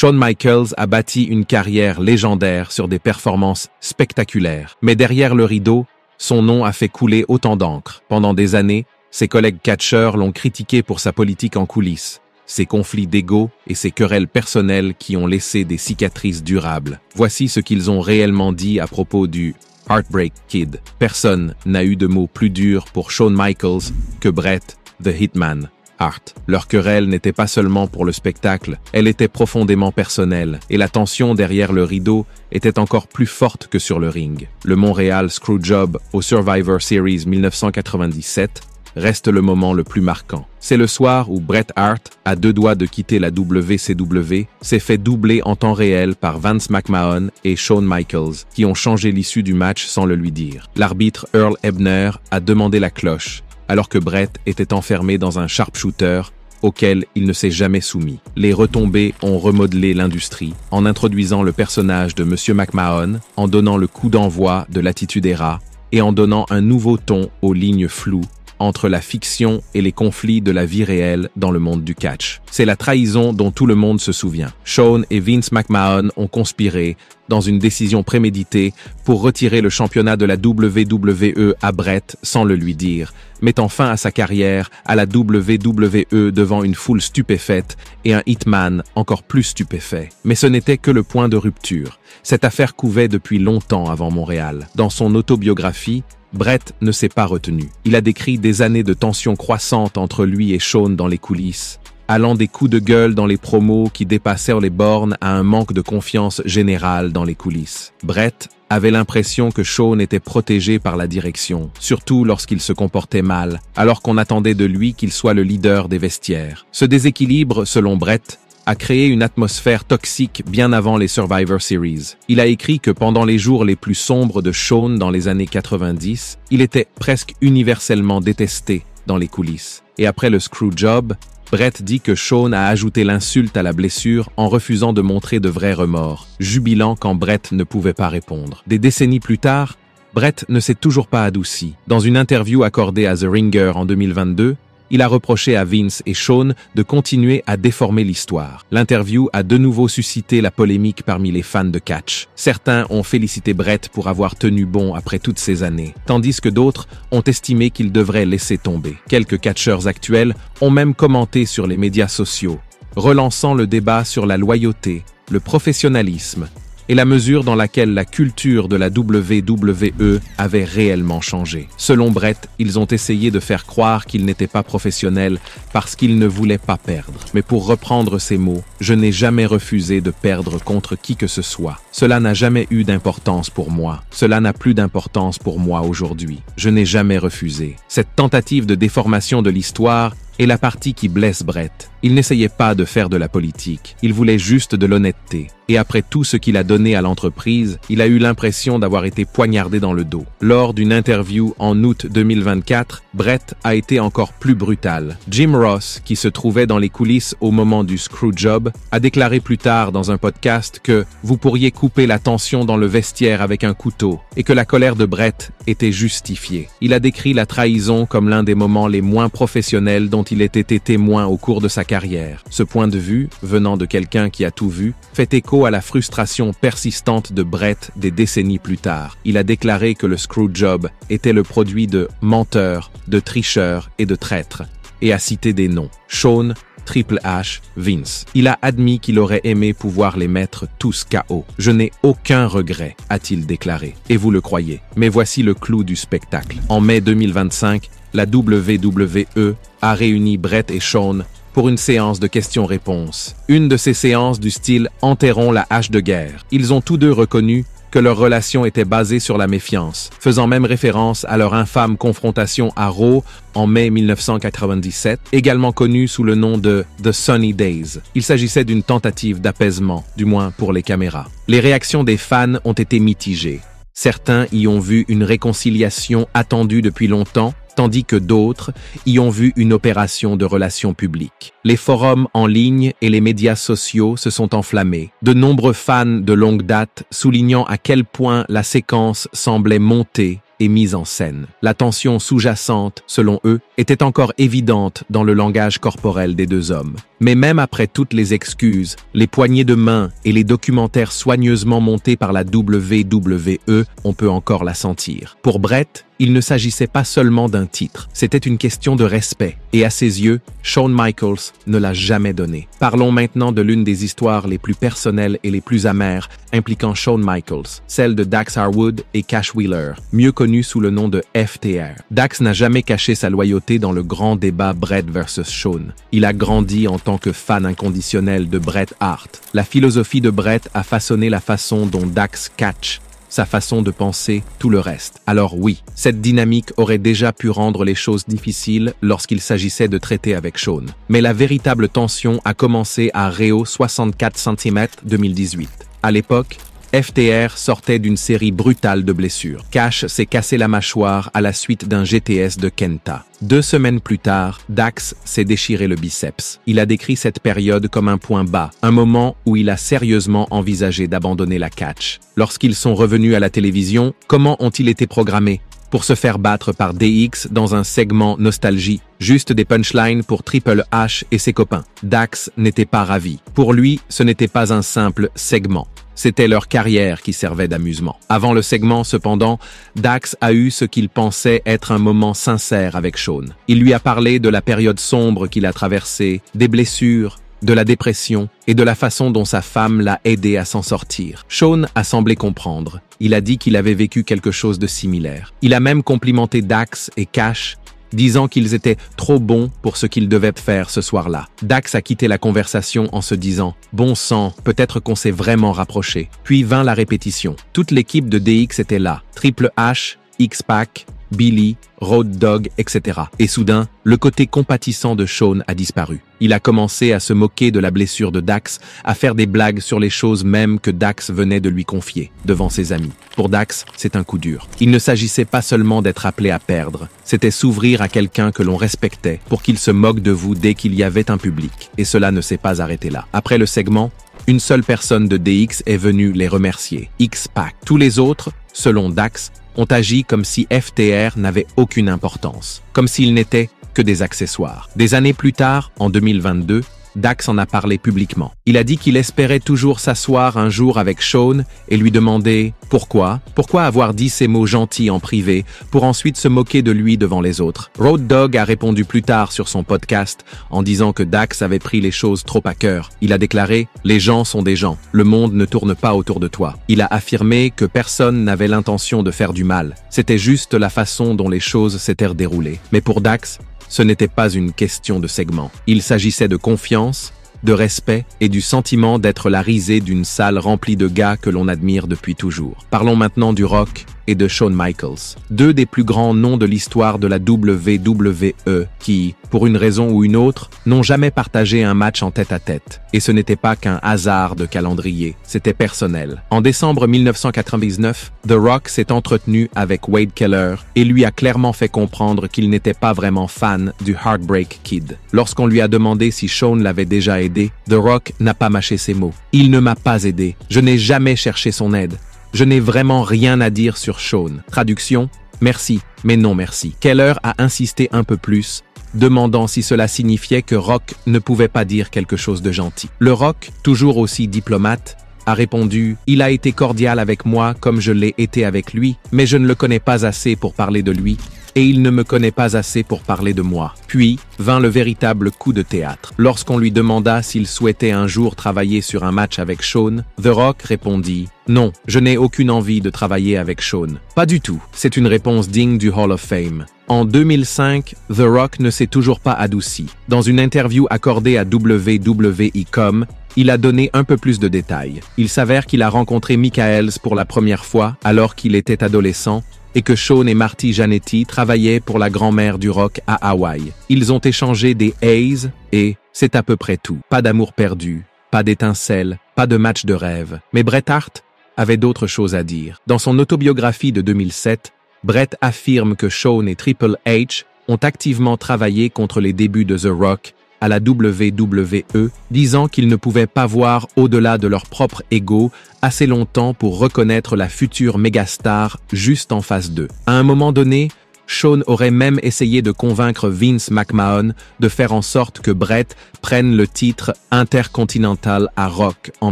Shawn Michaels a bâti une carrière légendaire sur des performances spectaculaires. Mais derrière le rideau, son nom a fait couler autant d'encre. Pendant des années, ses collègues catcheurs l'ont critiqué pour sa politique en coulisses, ses conflits d'ego et ses querelles personnelles qui ont laissé des cicatrices durables. Voici ce qu'ils ont réellement dit à propos du Heartbreak Kid. Personne n'a eu de mots plus durs pour Shawn Michaels que Bret the Hitman Hart. Leur querelle n'était pas seulement pour le spectacle, elle était profondément personnelle, et la tension derrière le rideau était encore plus forte que sur le ring. Le Montréal Screwjob au Survivor Series 1997 reste le moment le plus marquant. C'est le soir où Bret Hart, à deux doigts de quitter la WCW, s'est fait doubler en temps réel par Vince McMahon et Shawn Michaels, qui ont changé l'issue du match sans le lui dire. L'arbitre Earl Hebner a demandé la cloche, alors que Bret était enfermé dans un sharpshooter auquel il ne s'est jamais soumis. Les retombées ont remodelé l'industrie, en introduisant le personnage de Monsieur McMahon, en donnant le coup d'envoi de l'Attitude Era, et en donnant un nouveau ton aux lignes floues entre la fiction et les conflits de la vie réelle dans le monde du catch. C'est la trahison dont tout le monde se souvient. Shawn et Vince McMahon ont conspiré dans une décision préméditée pour retirer le championnat de la WWE à Bret sans le lui dire, mettant fin à sa carrière à la WWE devant une foule stupéfaite et un Hitman encore plus stupéfait. Mais ce n'était que le point de rupture. Cette affaire couvait depuis longtemps avant Montréal. Dans son autobiographie, Bret ne s'est pas retenu. Il a décrit des années de tension croissante entre lui et Shawn dans les coulisses, allant des coups de gueule dans les promos qui dépassèrent les bornes à un manque de confiance générale dans les coulisses. Bret avait l'impression que Shawn était protégé par la direction, surtout lorsqu'il se comportait mal, alors qu'on attendait de lui qu'il soit le leader des vestiaires. Ce déséquilibre, selon Bret, a créé une atmosphère toxique bien avant les Survivor Series. Il a écrit que pendant les jours les plus sombres de Shawn dans les années 90, il était presque universellement détesté dans les coulisses. Et après le Screwjob, Bret dit que Shawn a ajouté l'insulte à la blessure en refusant de montrer de vrais remords, jubilant quand Bret ne pouvait pas répondre. Des décennies plus tard, Bret ne s'est toujours pas adouci. Dans une interview accordée à The Ringer en 2022, il a reproché à Vince et Shawn de continuer à déformer l'histoire. L'interview a de nouveau suscité la polémique parmi les fans de catch. Certains ont félicité Bret pour avoir tenu bon après toutes ces années, tandis que d'autres ont estimé qu'il devrait laisser tomber. Quelques catcheurs actuels ont même commenté sur les médias sociaux, relançant le débat sur la loyauté, le professionnalisme et la mesure dans laquelle la culture de la WWE avait réellement changé. Selon Bret, ils ont essayé de faire croire qu'il n'était pas professionnel parce qu'il ne voulait pas perdre. Mais pour reprendre ses mots, je n'ai jamais refusé de perdre contre qui que ce soit. Cela n'a jamais eu d'importance pour moi. Cela n'a plus d'importance pour moi aujourd'hui. Je n'ai jamais refusé. Cette tentative de déformation de l'histoire est la partie qui blesse Bret. Il n'essayait pas de faire de la politique. Il voulait juste de l'honnêteté. Et après tout ce qu'il a donné à l'entreprise, il a eu l'impression d'avoir été poignardé dans le dos. Lors d'une interview en août 2024, Bret a été encore plus brutal. Jim Ross, qui se trouvait dans les coulisses au moment du Screwjob, a déclaré plus tard dans un podcast que vous pourriez couper la tension dans le vestiaire avec un couteau et que la colère de Bret était justifiée. Il a décrit la trahison comme l'un des moments les moins professionnels dont il ait été témoin au cours de sa carrière. Ce point de vue, venant de quelqu'un qui a tout vu, fait écho à la frustration persistante de Bret des décennies plus tard. Il a déclaré que le Screwjob était le produit de menteurs, de tricheurs et de traîtres, et a cité des noms: Shawn, Triple H, Vince. Il a admis qu'il aurait aimé pouvoir les mettre tous KO. « Je n'ai aucun regret », a-t-il déclaré. Et vous le croyez. Mais voici le clou du spectacle. En mai 2025, la WWE a réuni Bret et Shawn pour une séance de questions-réponses. Une de ces séances du style « enterrons la hache de guerre ». Ils ont tous deux reconnu que leur relation était basée sur la méfiance, faisant même référence à leur infâme confrontation à Raw en mai 1997, également connue sous le nom de The Sunny Days. Il s'agissait d'une tentative d'apaisement, du moins pour les caméras. Les réactions des fans ont été mitigées. Certains y ont vu une réconciliation attendue depuis longtemps, tandis que d'autres y ont vu une opération de relations publiques. Les forums en ligne et les médias sociaux se sont enflammés. De nombreux fans de longue date soulignant à quel point la séquence semblait monter et mise en scène. La tension sous-jacente, selon eux, était encore évidente dans le langage corporel des deux hommes. Mais même après toutes les excuses, les poignées de main et les documentaires soigneusement montés par la WWE, on peut encore la sentir. Pour Bret, il ne s'agissait pas seulement d'un titre, c'était une question de respect. Et à ses yeux, Shawn Michaels ne l'a jamais donné. Parlons maintenant de l'une des histoires les plus personnelles et les plus amères impliquant Shawn Michaels, celle de Dax Harwood et Cash Wheeler, mieux connus sous le nom de FTR. Dax n'a jamais caché sa loyauté dans le grand débat Bret vs Shawn. Il a grandi en tant que fan inconditionnel de Bret Hart. La philosophie de Bret a façonné la façon dont Dax catch, sa façon de penser, tout le reste. Alors oui, cette dynamique aurait déjà pu rendre les choses difficiles lorsqu'il s'agissait de traiter avec Shawn. Mais la véritable tension a commencé à Rio 64 cm 2018. À l'époque, FTR sortait d'une série brutale de blessures. Cash s'est cassé la mâchoire à la suite d'un GTS de Kenta. 2 semaines plus tard, Dax s'est déchiré le biceps. Il a décrit cette période comme un point bas, un moment où il a sérieusement envisagé d'abandonner la catch. Lorsqu'ils sont revenus à la télévision, comment ont-ils été programmés? Pour se faire battre par DX dans un segment nostalgie, juste des punchlines pour Triple H et ses copains. Dax n'était pas ravi. Pour lui, ce n'était pas un simple segment. C'était leur carrière qui servait d'amusement. Avant le segment, cependant, Dax a eu ce qu'il pensait être un moment sincère avec Shawn. Il lui a parlé de la période sombre qu'il a traversée, des blessures, de la dépression et de la façon dont sa femme l'a aidé à s'en sortir. Shawn a semblé comprendre. Il a dit qu'il avait vécu quelque chose de similaire. Il a même complimenté Dax et Cash, disant qu'ils étaient trop bons pour ce qu'ils devaient faire ce soir-là. Dax a quitté la conversation en se disant « Bon sang, peut-être qu'on s'est vraiment rapprochés ». Puis vint la répétition. Toute l'équipe de DX était là. Triple H, X-Pac, Billy, Road Dogg, etc. Et soudain, le côté compatissant de Shawn a disparu. Il a commencé à se moquer de la blessure de Dax, à faire des blagues sur les choses même que Dax venait de lui confier, devant ses amis. Pour Dax, c'est un coup dur. Il ne s'agissait pas seulement d'être appelé à perdre, c'était s'ouvrir à quelqu'un que l'on respectait pour qu'il se moque de vous dès qu'il y avait un public. Et cela ne s'est pas arrêté là. Après le segment, une seule personne de DX est venue les remercier, X-Pac. Tous les autres, selon Dax, ont agi comme si FTR n'avait aucune importance, comme s'ils n'étaient que des accessoires. Des années plus tard, en 2022, Dax en a parlé publiquement. Il a dit qu'il espérait toujours s'asseoir un jour avec Shawn et lui demander « Pourquoi ? Pourquoi avoir dit ces mots gentils en privé pour ensuite se moquer de lui devant les autres ?» Road Dogg a répondu plus tard sur son podcast en disant que Dax avait pris les choses trop à cœur. Il a déclaré « Les gens sont des gens. Le monde ne tourne pas autour de toi. » Il a affirmé que personne n'avait l'intention de faire du mal. C'était juste la façon dont les choses s'étaient déroulées. Mais pour Dax, ce n'était pas une question de segment. Il s'agissait de confiance, de respect et du sentiment d'être la risée d'une salle remplie de gars que l'on admire depuis toujours. Parlons maintenant du Rock et de Shawn Michaels, 2 des plus grands noms de l'histoire de la WWE qui, pour une raison ou une autre, n'ont jamais partagé un match en tête-à-tête. Et ce n'était pas qu'un hasard de calendrier, c'était personnel. En décembre 1999, The Rock s'est entretenu avec Wade Keller et lui a clairement fait comprendre qu'il n'était pas vraiment fan du Heartbreak Kid. Lorsqu'on lui a demandé si Shawn l'avait déjà aidé, The Rock n'a pas mâché ses mots. « Il ne m'a pas aidé. Je n'ai jamais cherché son aide. Je n'ai vraiment rien à dire sur Shawn. » Traduction, merci, mais non merci. Keller a insisté un peu plus, demandant si cela signifiait que Rock ne pouvait pas dire quelque chose de gentil. Le Rock, toujours aussi diplomate, a répondu « Il a été cordial avec moi comme je l'ai été avec lui, mais je ne le connais pas assez pour parler de lui. Et il ne me connaît pas assez pour parler de moi. » Puis vint le véritable coup de théâtre. Lorsqu'on lui demanda s'il souhaitait un jour travailler sur un match avec Shawn, The Rock répondit « Non, je n'ai aucune envie de travailler avec Shawn. » Pas du tout. C'est une réponse digne du Hall of Fame. En 2005, The Rock ne s'est toujours pas adouci. Dans une interview accordée à WWE.com, il a donné un peu plus de détails. Il s'avère qu'il a rencontré Michaels pour la première fois alors qu'il était adolescent et que Shawn et Marty Jannetty travaillaient pour la grand-mère du rock à Hawaï. Ils ont échangé des A's et c'est à peu près tout. Pas d'amour perdu, pas d'étincelles, pas de match de rêve. Mais Bret Hart avait d'autres choses à dire. Dans son autobiographie de 2007, Bret affirme que Shawn et Triple H ont activement travaillé contre les débuts de The Rock à la WWE, disant qu'ils ne pouvaient pas voir au-delà de leur propre ego assez longtemps pour reconnaître la future mégastar juste en face d'eux. À un moment donné, Shawn aurait même essayé de convaincre Vince McMahon de faire en sorte que Bret prenne le titre intercontinental à Rock en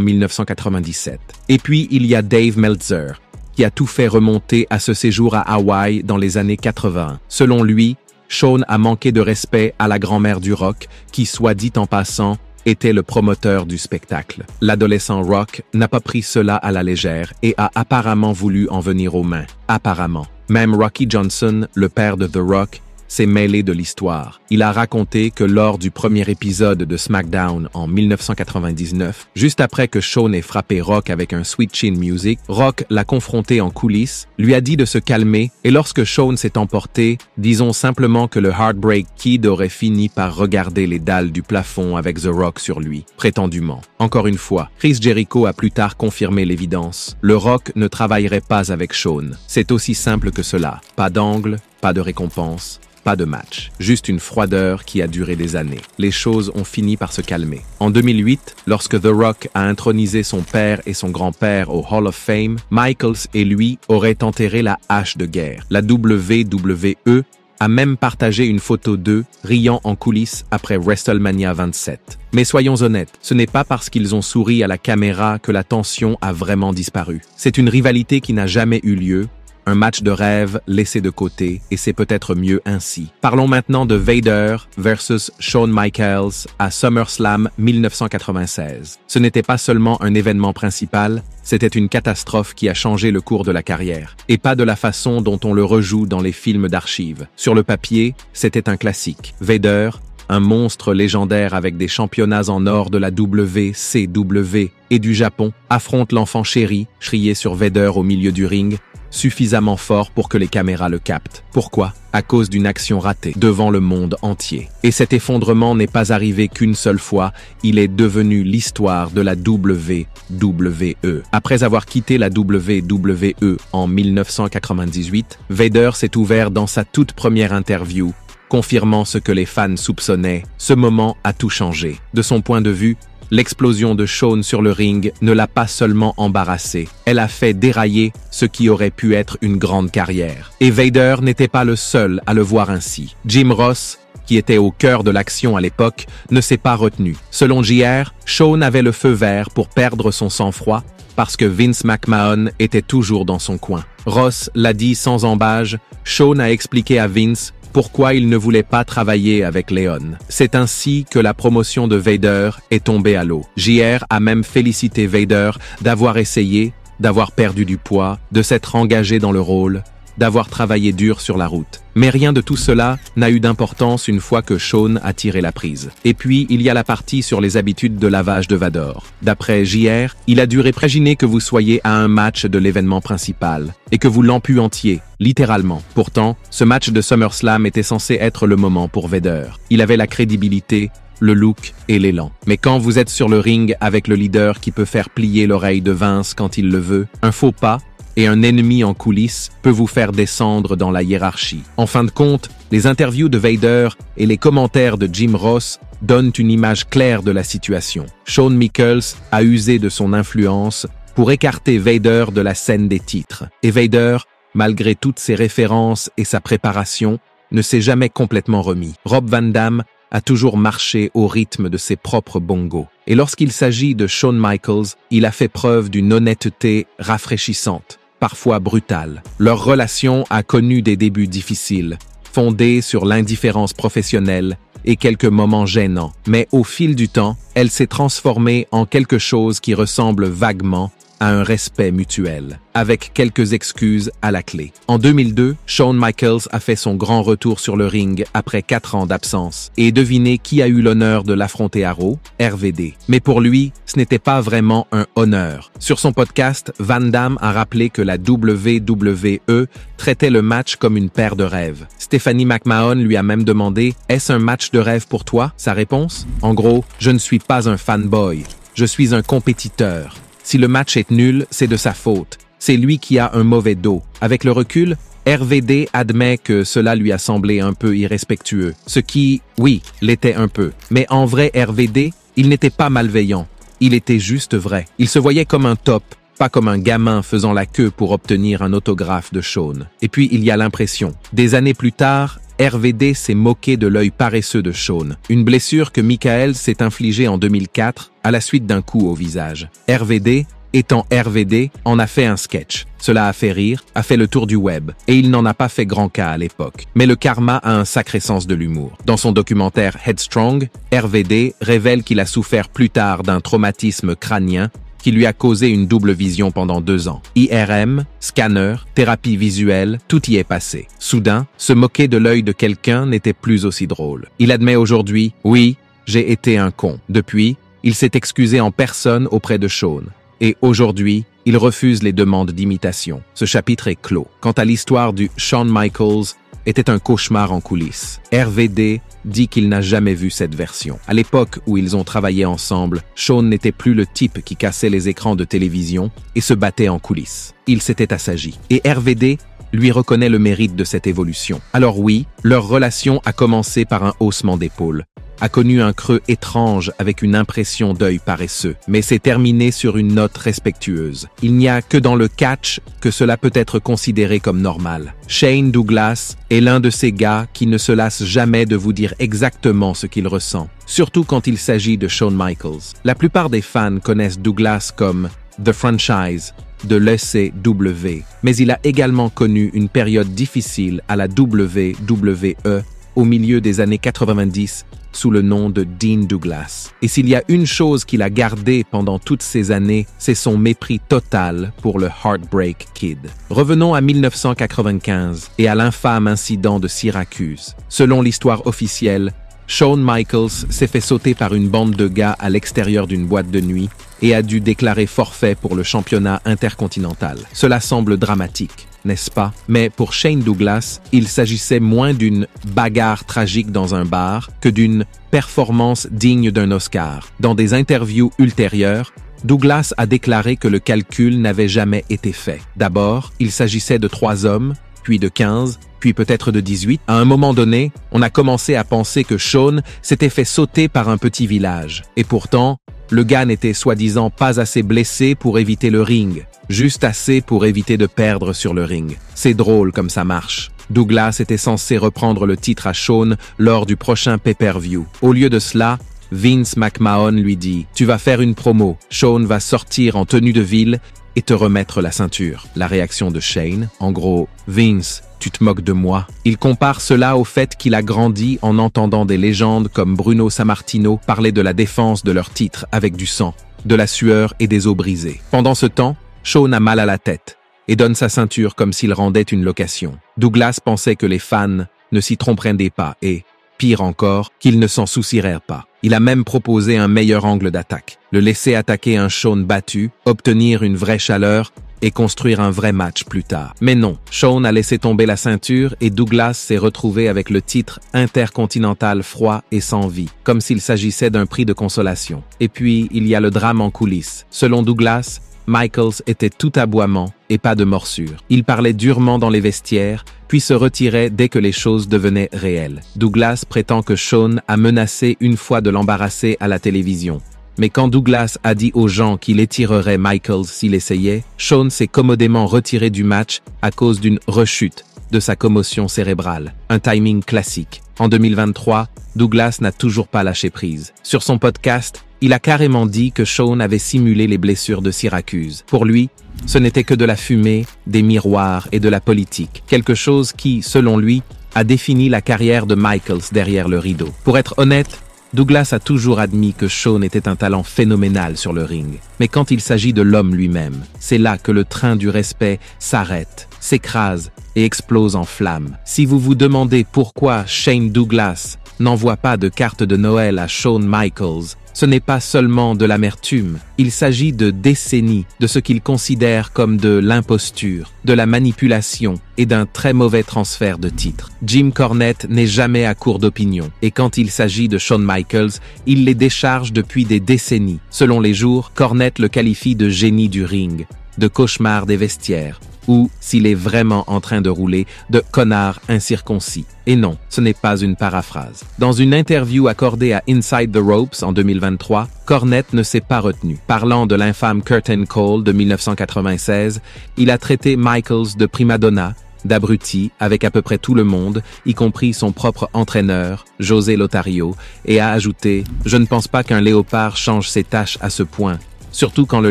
1997. Et puis il y a Dave Meltzer, qui a tout fait remonter à ce séjour à Hawaï dans les années 80. Selon lui, Shawn a manqué de respect à la grand-mère du rock, qui, soit dit en passant, était le promoteur du spectacle. L'adolescent Rock n'a pas pris cela à la légère et a apparemment voulu en venir aux mains. Apparemment. Même Rocky Johnson, le père de The Rock, s'est mêlé de l'histoire. Il a raconté que lors du premier épisode de SmackDown en 1999, juste après que Shawn ait frappé Rock avec un Sweet Chin Music, Rock l'a confronté en coulisses, lui a dit de se calmer et lorsque Shawn s'est emporté, disons simplement que le Heartbreak Kid aurait fini par regarder les dalles du plafond avec The Rock sur lui, prétendument. Encore une fois, Chris Jericho a plus tard confirmé l'évidence. Le Rock ne travaillerait pas avec Shawn. C'est aussi simple que cela. Pas d'angle, pas de récompense. Pas de match, juste une froideur qui a duré des années. Les choses ont fini par se calmer. En 2008, lorsque The Rock a intronisé son père et son grand-père au Hall of Fame, Michaels et lui auraient enterré la hache de guerre. La WWE a même partagé une photo d'eux riant en coulisses après WrestleMania 27. Mais soyons honnêtes, ce n'est pas parce qu'ils ont souri à la caméra que la tension a vraiment disparu. C'est une rivalité qui n'a jamais eu lieu, un match de rêve laissé de côté, et c'est peut-être mieux ainsi. Parlons maintenant de Vader versus Shawn Michaels à SummerSlam 1996. Ce n'était pas seulement un événement principal, c'était une catastrophe qui a changé le cours de la carrière, et pas de la façon dont on le rejoue dans les films d'archives. Sur le papier, c'était un classique. Vader, un monstre légendaire avec des championnats en or de la WCW et du Japon, affronte l'enfant chéri, crié sur Vader au milieu du ring, suffisamment fort pour que les caméras le captent. Pourquoi? À cause d'une action ratée devant le monde entier. Et cet effondrement n'est pas arrivé qu'une seule fois, il est devenu l'histoire de la WWE. Après avoir quitté la WWE en 1998, Vader s'est ouvert dans sa toute première interview, confirmant ce que les fans soupçonnaient. Ce moment a tout changé. De son point de vue, l'explosion de Shawn sur le ring ne l'a pas seulement embarrassé, elle a fait dérailler ce qui aurait pu être une grande carrière. Et Vader n'était pas le seul à le voir ainsi. Jim Ross, qui était au cœur de l'action à l'époque, ne s'est pas retenu. Selon JR, Shawn avait le feu vert pour perdre son sang-froid parce que Vince McMahon était toujours dans son coin. Ross l'a dit sans embâge, Shawn a expliqué à Vince pourquoi il ne voulait pas travailler avec Léon. C'est ainsi que la promotion de Vader est tombée à l'eau. JR a même félicité Vader d'avoir essayé, d'avoir perdu du poids, de s'être engagé dans le rôle, d'avoir travaillé dur sur la route. Mais rien de tout cela n'a eu d'importance une fois que Shawn a tiré la prise. Et puis, il y a la partie sur les habitudes de lavage de Vador. D'après JR, il a dû imaginer que vous soyez à un match de l'événement principal et que vous l'empuantiez, littéralement. Pourtant, ce match de SummerSlam était censé être le moment pour Vader. Il avait la crédibilité, le look et l'élan. Mais quand vous êtes sur le ring avec le leader qui peut faire plier l'oreille de Vince quand il le veut, un faux pas et un ennemi en coulisses peut vous faire descendre dans la hiérarchie. En fin de compte, les interviews de Vader et les commentaires de Jim Ross donnent une image claire de la situation. Shawn Michaels a usé de son influence pour écarter Vader de la scène des titres. Et Vader, malgré toutes ses références et sa préparation, ne s'est jamais complètement remis. Rob Van Dam a toujours marché au rythme de ses propres bongos. Et lorsqu'il s'agit de Shawn Michaels, il a fait preuve d'une honnêteté rafraîchissante, parfois brutale. Leur relation a connu des débuts difficiles, fondés sur l'indifférence professionnelle et quelques moments gênants. Mais au fil du temps, elle s'est transformée en quelque chose qui ressemble vaguement à un respect mutuel, avec quelques excuses à la clé. En 2002, Shawn Michaels a fait son grand retour sur le ring après 4 ans d'absence. Et devinez qui a eu l'honneur de l'affronter à Raw? RVD. Mais pour lui, ce n'était pas vraiment un honneur. Sur son podcast, Van Damme a rappelé que la WWE traitait le match comme une paire de rêves. Stephanie McMahon lui a même demandé « Est-ce un match de rêve pour toi ?» Sa réponse? En gros, « Je ne suis pas un fanboy. Je suis un compétiteur. Si le match est nul, c'est de sa faute. C'est lui qui a un mauvais dos. » Avec le recul, RVD admet que cela lui a semblé un peu irrespectueux. Ce qui, oui, l'était un peu. Mais en vrai, RVD, il n'était pas malveillant. Il était juste vrai. Il se voyait comme un top, pas comme un gamin faisant la queue pour obtenir un autographe de Shawn. Et puis il y a l'impression. Des années plus tard, RVD s'est moqué de l'œil paresseux de Shawn, une blessure que Michaels s'est infligée en 2004 à la suite d'un coup au visage. RVD, étant RVD, en a fait un sketch. Cela a fait rire, a fait le tour du web, et il n'en a pas fait grand cas à l'époque. Mais le karma a un sacré sens de l'humour. Dans son documentaire Headstrong, RVD révèle qu'il a souffert plus tard d'un traumatisme crânien qui lui a causé une double vision pendant 2 ans. IRM, scanner, thérapie visuelle, tout y est passé. Soudain, se moquer de l'œil de quelqu'un n'était plus aussi drôle. Il admet aujourd'hui « Oui, j'ai été un con ». Depuis, il s'est excusé en personne auprès de Shawn. Et aujourd'hui, il refuse les demandes d'imitation. Ce chapitre est clos. Quant à l'histoire du Shawn Michaels, était un cauchemar en coulisses. RVD dit qu'il n'a jamais vu cette version. À l'époque où ils ont travaillé ensemble, Shawn n'était plus le type qui cassait les écrans de télévision et se battait en coulisses. Il s'était assagi. Et RVD lui reconnaît le mérite de cette évolution. Alors oui, leur relation a commencé par un haussement d'épaule, a connu un creux étrange avec une impression d'œil paresseux, mais s'est terminé sur une note respectueuse. Il n'y a que dans le catch que cela peut être considéré comme normal. Shane Douglas est l'un de ces gars qui ne se lasse jamais de vous dire exactement ce qu'il ressent, surtout quand il s'agit de Shawn Michaels. La plupart des fans connaissent Douglas comme The Franchise de l'ECW, mais il a également connu une période difficile à la WWE au milieu des années 90 sous le nom de Dean Douglas. Et s'il y a une chose qu'il a gardée pendant toutes ces années, c'est son mépris total pour le Heartbreak Kid. Revenons à 1995 et à l'infâme incident de Syracuse. Selon l'histoire officielle, Shawn Michaels s'est fait sauter par une bande de gars à l'extérieur d'une boîte de nuit et a dû déclarer forfait pour le championnat intercontinental. Cela semble dramatique, n'est-ce pas? Mais pour Shane Douglas, il s'agissait moins d'une bagarre tragique dans un bar que d'une performance digne d'un Oscar. Dans des interviews ultérieures, Douglas a déclaré que le calcul n'avait jamais été fait. D'abord, il s'agissait de 3 hommes, puis de 15, puis peut-être de 18. À un moment donné, on a commencé à penser que Shawn s'était fait sauter par un petit village. Et pourtant, le gars n'était soi-disant pas assez blessé pour éviter le ring, juste assez pour éviter de perdre sur le ring. C'est drôle comme ça marche. Douglas était censé reprendre le titre à Shawn lors du prochain pay-per-view. Au lieu de cela, Vince McMahon lui dit « Tu vas faire une promo, Shawn va sortir en tenue de ville et te remettre la ceinture. » La réaction de Shane, en gros, « Vince, tu te moques de moi ?» Il compare cela au fait qu'il a grandi en entendant des légendes comme Bruno Sammartino parler de la défense de leur titre avec du sang, de la sueur et des os brisés. Pendant ce temps, Shawn a mal à la tête et donne sa ceinture comme s'il rendait une location. Douglas pensait que les fans ne s'y tromperaient pas et, pire encore, qu'ils ne s'en soucieraient pas. Il a même proposé un meilleur angle d'attaque, le laisser attaquer un Shawn battu, obtenir une vraie chaleur et construire un vrai match plus tard. Mais non, Shawn a laissé tomber la ceinture et Douglas s'est retrouvé avec le titre intercontinental froid et sans vie, comme s'il s'agissait d'un prix de consolation. Et puis, il y a le drame en coulisses. Selon Douglas, Michaels était tout aboiement et pas de morsure. Il parlait durement dans les vestiaires, puis se retirait dès que les choses devenaient réelles. Douglas prétend que Shawn a menacé une fois de l'embarrasser à la télévision. Mais quand Douglas a dit aux gens qu'il étirerait Michaels s'il essayait, Shawn s'est commodément retiré du match à cause d'une rechute de sa commotion cérébrale. Un timing classique. En 2023, Douglas n'a toujours pas lâché prise. Sur son podcast, il a carrément dit que Shawn avait simulé les blessures de Syracuse. Pour lui, ce n'était que de la fumée, des miroirs et de la politique. Quelque chose qui, selon lui, a défini la carrière de Michaels derrière le rideau. Pour être honnête, Douglas a toujours admis que Shawn était un talent phénoménal sur le ring. Mais quand il s'agit de l'homme lui-même, c'est là que le train du respect s'arrête, s'écrase et explose en flammes. Si vous vous demandez pourquoi Shane Douglas n'envoie pas de carte de Noël à Shawn Michaels, ce n'est pas seulement de l'amertume, il s'agit de décennies de ce qu'il considère comme de l'imposture, de la manipulation et d'un très mauvais transfert de titre. Jim Cornette n'est jamais à court d'opinion, et quand il s'agit de Shawn Michaels, il les décharge depuis des décennies. Selon les jours, Cornette le qualifie de génie du ring, de cauchemar des vestiaires, ou, s'il est vraiment en train de rouler, de connard incirconcis. Et non, ce n'est pas une paraphrase. Dans une interview accordée à Inside the Ropes en 2023, Cornette ne s'est pas retenu. Parlant de l'infâme Curtain Call de 1996, il a traité Michaels de primadonna, d'abruti avec à peu près tout le monde, y compris son propre entraîneur, José Lothario, et a ajouté « Je ne pense pas qu'un léopard change ses tâches à ce point. » Surtout quand le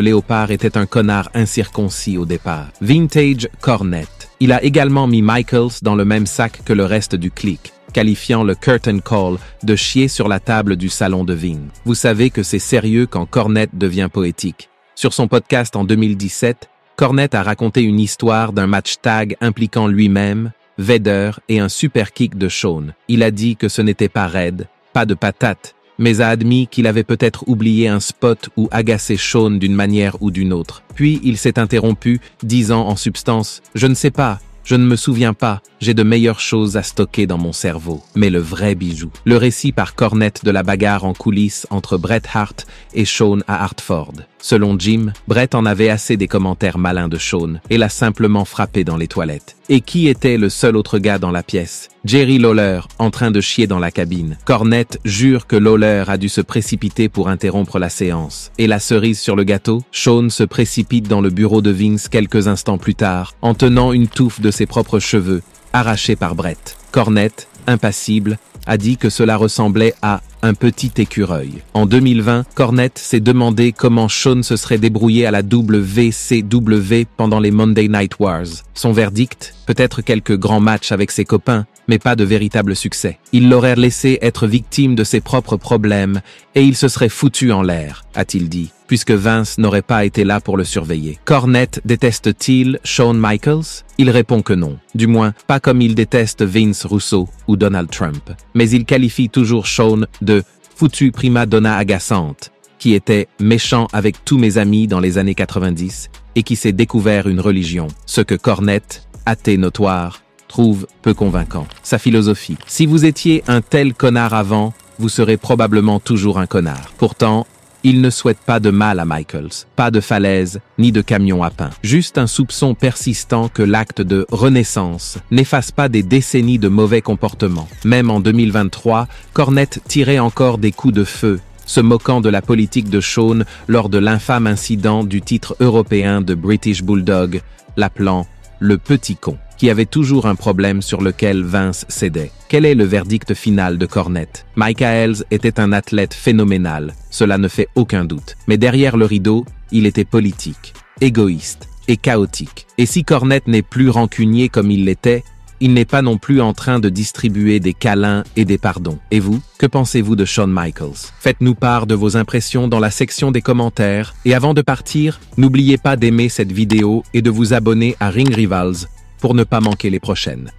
léopard était un connard incirconcis au départ. Vintage Cornette. Il a également mis Michaels dans le même sac que le reste du clique, qualifiant le Curtain Call de chier sur la table du salon de Ving. Vous savez que c'est sérieux quand Cornette devient poétique. Sur son podcast en 2017, Cornette a raconté une histoire d'un match tag impliquant lui-même, Vader et un super kick de Shawn. Il a dit que ce n'était pas raide, pas de patate, mais a admis qu'il avait peut-être oublié un spot ou agacé Shawn d'une manière ou d'une autre. Puis il s'est interrompu, disant en substance « Je ne sais pas, je ne me souviens pas, j'ai de meilleures choses à stocker dans mon cerveau. » Mais le vrai bijou. Le récit par Cornette de la bagarre en coulisses entre Bret Hart et Shawn à Hartford. Selon Jim, Bret en avait assez des commentaires malins de Shawn et l'a simplement frappé dans les toilettes. Et qui était le seul autre gars dans la pièce? Jerry Lawler, en train de chier dans la cabine. Cornette jure que Lawler a dû se précipiter pour interrompre la séance. Et la cerise sur le gâteau, Shawn se précipite dans le bureau de Vince quelques instants plus tard, en tenant une touffe de ses propres cheveux, arrachée par Bret. Cornette, impassible, a dit que cela ressemblait à un petit écureuil. En 2020, Cornette s'est demandé comment Shawn se serait débrouillé à la WCW pendant les Monday Night Wars. Son verdict, peut-être quelques grands matchs avec ses copains, mais pas de véritable succès. Il l'aurait laissé être victime de ses propres problèmes et il se serait foutu en l'air, a-t-il dit, puisque Vince n'aurait pas été là pour le surveiller. Cornette déteste-t-il Shawn Michaels? Il répond que non. Du moins, pas comme il déteste Vince Russo ou Donald Trump. Mais il qualifie toujours Shawn de « foutu prima donna agaçante », qui était méchant avec tous mes amis dans les années 90 et qui s'est découvert une religion. Ce que Cornette, athée notoire, trouve peu convaincant. Sa philosophie. Si vous étiez un tel connard avant, vous serez probablement toujours un connard. Pourtant, il ne souhaite pas de mal à Michaels, pas de falaise, ni de camion à pain. Juste un soupçon persistant que l'acte de renaissance n'efface pas des décennies de mauvais comportements. Même en 2023, Cornette tirait encore des coups de feu, se moquant de la politique de Shawn lors de l'infâme incident du titre européen de British Bulldog, l'appelant « le petit con », qui avait toujours un problème sur lequel Vince cédait. Quel est le verdict final de Cornette? Michaels était un athlète phénoménal, cela ne fait aucun doute. Mais derrière le rideau, il était politique, égoïste et chaotique. Et si Cornette n'est plus rancunier comme il l'était, il n'est pas non plus en train de distribuer des câlins et des pardons. Et vous, que pensez-vous de Shawn Michaels? Faites-nous part de vos impressions dans la section des commentaires. Et avant de partir, n'oubliez pas d'aimer cette vidéo et de vous abonner à Ring Rivals pour ne pas manquer les prochaines.